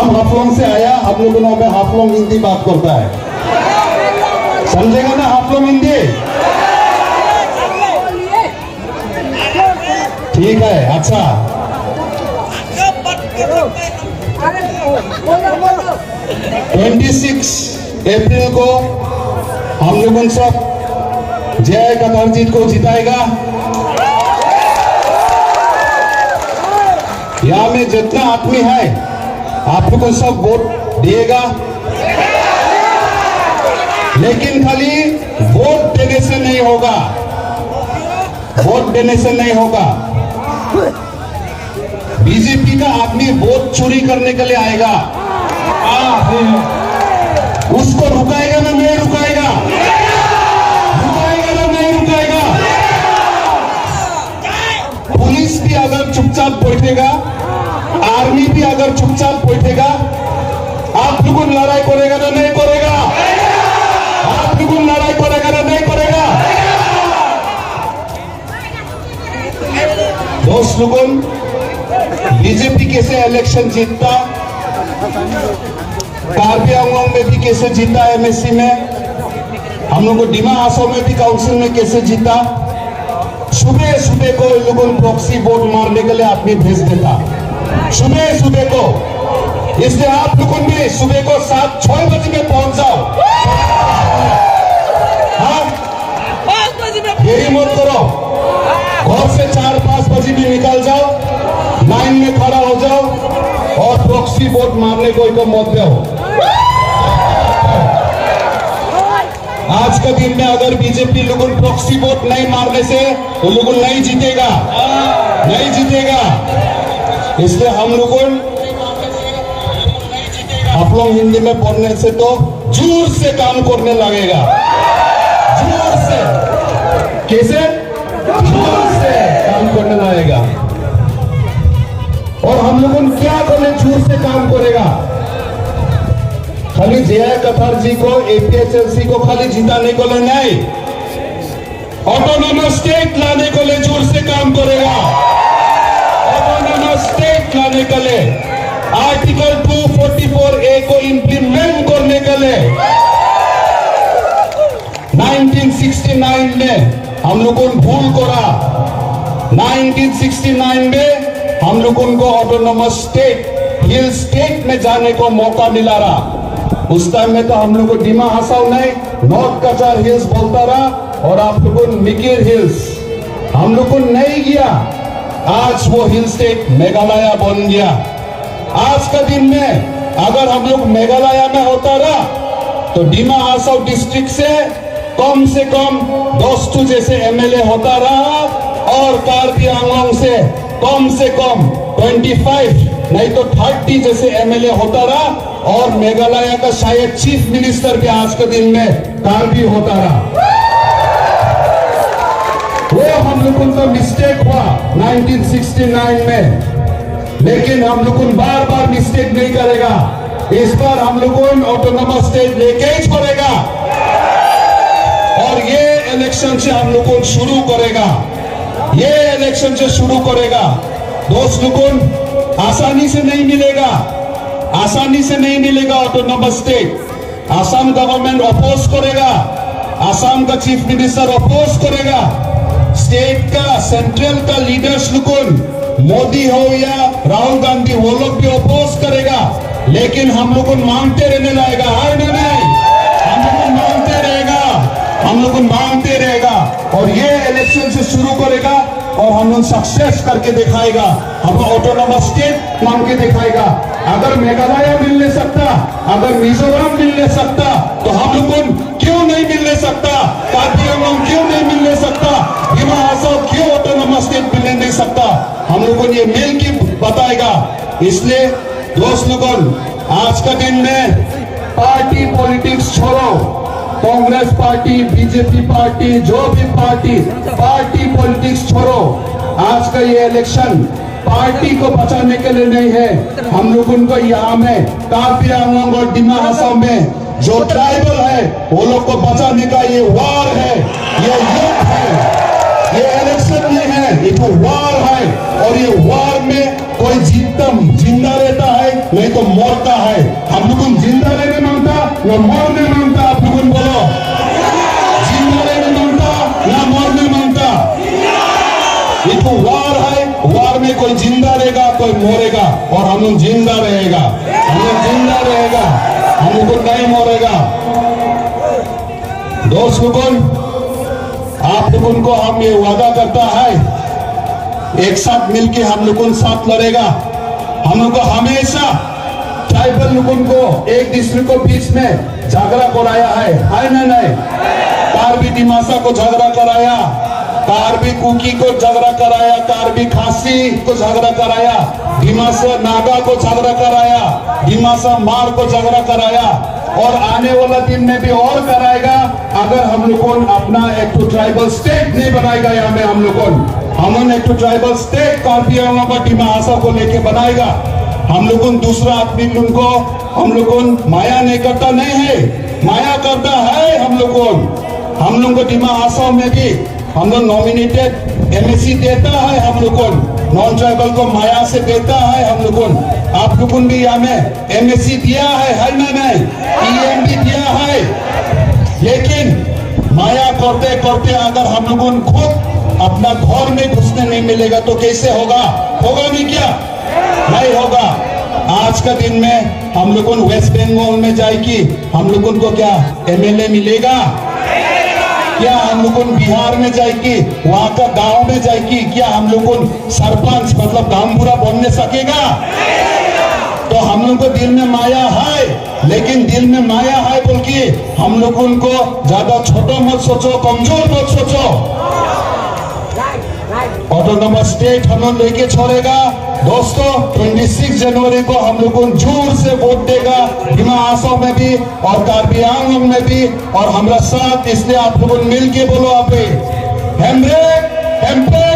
हम हाफलोंग से आया, हम लोगों में हाफलोंग हिंदी बात करता है, समझेगा ना हाफलोंग हिंदी? ठीक है, अच्छा। 26 अप्रैल को हम लोगों सब जय कथारजीत को जिताएगा। यहाँ में जितना आदमी है आप लोगों सब वोट दिएगा, लेकिन खाली वोट देने से नहीं होगा, वोट देने से नहीं होगा। बीजेपी का आदमी वोट चोरी करने के लिए आएगा, उसको रुकाएगा ना नहीं रुकाएगा? रुकाएगा ना नहीं रुकाएगा? पुलिस भी अगर चुपचाप बैठेगा, आर्मी भी अगर चुपचाप बैठेगा, आप लोगों लड़ाई करेगा ना नहीं करेगा? आप लोगों लड़ाई करेगा ना नहीं करेगा? दोस्त लोगों, बीजेपी कैसे इलेक्शन जीतता, कार्बी आंगलोंग में भी कैसे जीता, एमएससी में, हम लोग को डिमा हासाओ में भी काउंसिल में कैसे जीता। सुबह सुबह को इन लोगों ने प्रॉक्सी वोट मारने के लिए आदमी भेज देता, सुबह सुबह को। इसलिए आप लोगों भी सुबह को 7-6 बजे में पहुंच जाओ। हाँ, देरी मत करो, घर से 4-5 बजे भी निकल जाओ, लाइन में खड़ा हो जाओ और प्रॉक्सी वोट मारने को मत दो। आज का दिन में अगर बीजेपी लोगों प्रॉक्सी वोट नहीं मारने से वो लोगों नहीं जीतेगा, नहीं जीतेगा। इसलिए हम लोगों आप लोग हिंदी में पढ़ने से तो जोर से काम करने लगेगा, जोर से। कैसे? जोर से काम करने लगेगा। और हम लोगों क्या करने जोर से काम करेगा? खाली जय कथारजी को, एपीएचएलसी को खाली जिताने को ले नहीं, ऑटोनोमस स्टेट लाने को ले जोर से काम करेगा। ऑटोनोमस स्टेट लाने के लिए, आर्टिकल 244A को इंप्लीमेंट करने के लिए 1969 में हम लोगों ने भूल करा। 1969 में हम लोगों को ऑटोनोमस स्टेट, हिल स्टेट में जाने को मौका मिला रहा। उस टाइम में तो हम लोग को डिमा हासाओ नहीं, नॉर्थ कचार हिल्स बोलता रहा, और आप लोगों को मिकिर हिल्स हम लोग को नहीं गया। आज वो हिल स्टेट मेघालय बन गया। आज का दिन में अगर हम लोग मेघालय में होता रहा तो डिमा हासाओ डिस्ट्रिक्ट से कम 10 जैसे एमएलए होता रहा, और कार्बी आंगलोंग से कम 25 नहीं तो 30 जैसे एमएलए होता रहा, और मेघालय का शायद चीफ मिनिस्टर भी आज के दिन में कार्बी होता रहा। वो हम लोगों का मिस्टेक हुआ 1969 में, लेकिन हम लोग बार बार मिस्टेक नहीं करेगा। इस बार हम लोग ऑटोनोमस स्टेट लेके ही छोड़ेगा, और ये इलेक्शन से हम लोग शुरू करेगा, ये इलेक्शन से शुरू करेगा। दोस्त लोगों, आसानी से नहीं मिलेगा, आसानी से नहीं मिलेगा autonomous state. Assam government oppose करेगा, आसाम का चीफ मिनिस्टर अपोज करेगा, स्टेट का, सेंट्रल का लीडर्स लोग, मोदी हो या राहुल गांधी, वो लोग भी अपोज करेगा। लेकिन हम लोग मांगते रहने लगेगा, है ना नहीं? हम लोग मांगते रहेगा, हम लोग मांगते रहेगा, और ये इलेक्शन से शुरू करेगा और हम लोग सक्सेस करके दिखाएगा। हम ऑटोनोमस स्टेट मांग के दिखाएगा। अगर मेघालय मिलने सकता, अगर मिजोरम मिलने सकता, तो हम लोग क्यों नहीं मिलने सकता? कार्बी आंगलोंग क्यों नहीं मिलने सकता? डिमा हासाओ क्यों ऑटोनोमस स्टेट मिलने नहीं सकता? हम लोगों ने मिल के बताएगा। इसलिए दोस्त लोगों, आज का दिन में पार्टी पॉलिटिक्स छोड़ो, कांग्रेस पार्टी, बीजेपी पार्टी, जो भी पार्टी पॉलिटिक्स छोड़ो। आज का ये इलेक्शन पार्टी को बचाने के लिए नहीं है। हम लोग उनको यहाँ में कार्बी आंगलोंग और डिमा हासाओ में जो ट्राइबल है वो लोग को बचाने का ये वार है, ये युद्ध है, ये इलेक्शन नहीं है, ये तो वार है। और ये वार में कोई जिंदा रहता है, नहीं तो मरता है। हम लोग जिंदा रहने मांगता न मरने मांगता। आप लोग बोलो, जिंदा रहने मांगता ना मरने मांगता। ये तो वार है, वार में कोई जिंदा रहेगा कोई मरेगा, और हम लोग जिंदा रहेगा, हम लोग जिंदा रहेगा, हम लोग नहीं मरेगा। दोस्त लोगों, आप लोगों को हम ये वादा करता है, एक साथ मिलके हम लोगों साथ लड़ेगा। हम लोग को हमेशा ट्राइबल लोगों को एक दूसरे को बीच में झगड़ा कराया है ना नहीं? कार्बी दिमासा को झगड़ा कराया, कार्बी कुकी को झगड़ा कराया, कार्बी खासी को झगड़ा कराया, दिमासा नागा को झगड़ा कराया, दिमासा मार को झगड़ा कराया, और आने वाला दिन में भी और कराएगा अगर हम लोगों अपना एक तो ट्राइबल स्टेट नहीं बनाएगा। यहाँ में हम लोगों एक तो ट्राइबल स्टेट कार्बी आंगों दिमासा को लेके बनाएगा। हम लोगों दूसरा आदमी को हम लोगों माया नहीं करता नहीं है, माया करता है। हम लोगों को दिमासा में भी हम लोग नॉमिनेटेड एमएससी देता है, हम लोगों नॉन ट्राइबल को माया से देता है। हम लोगों आप लोगों भी यहाँ में एमएससी दिया है ना नहीं? ईएम भी दिया है। लेकिन माया करते करते अगर हम लोगों खुद अपना घर में घुसने नहीं मिलेगा तो कैसे होगा? होगा नहीं क्या? नहीं होगा। आज का दिन में हम लोगों वेस्ट बंगाल में जाएगी, हम लोगों को क्या एमएलए मिलेगा? क्या हम लोगों बिहार में जाएगी, वहां का गांव में जाएगी, क्या हम लोगों सरपंच मतलब गांवबुरा बनने सकेगा? तो हम लोगों को दिल में माया है, लेकिन दिल में माया है बोल के हम लोगों को ज्यादा छोटा मत सोचो, कमजोर मत सोचो। ऑटोनोमस स्टेट हम लोग लेके छोड़ेगा। दोस्तों 26 जनवरी को हम लोगों जोर से वोट देगा, दिमा आसो में भी और कार्बी आंगों में भी, और हमारा साथ। इसलिए आप लोगों मिल के बोलो, आप हेम्ब्रे हेम्ब्रे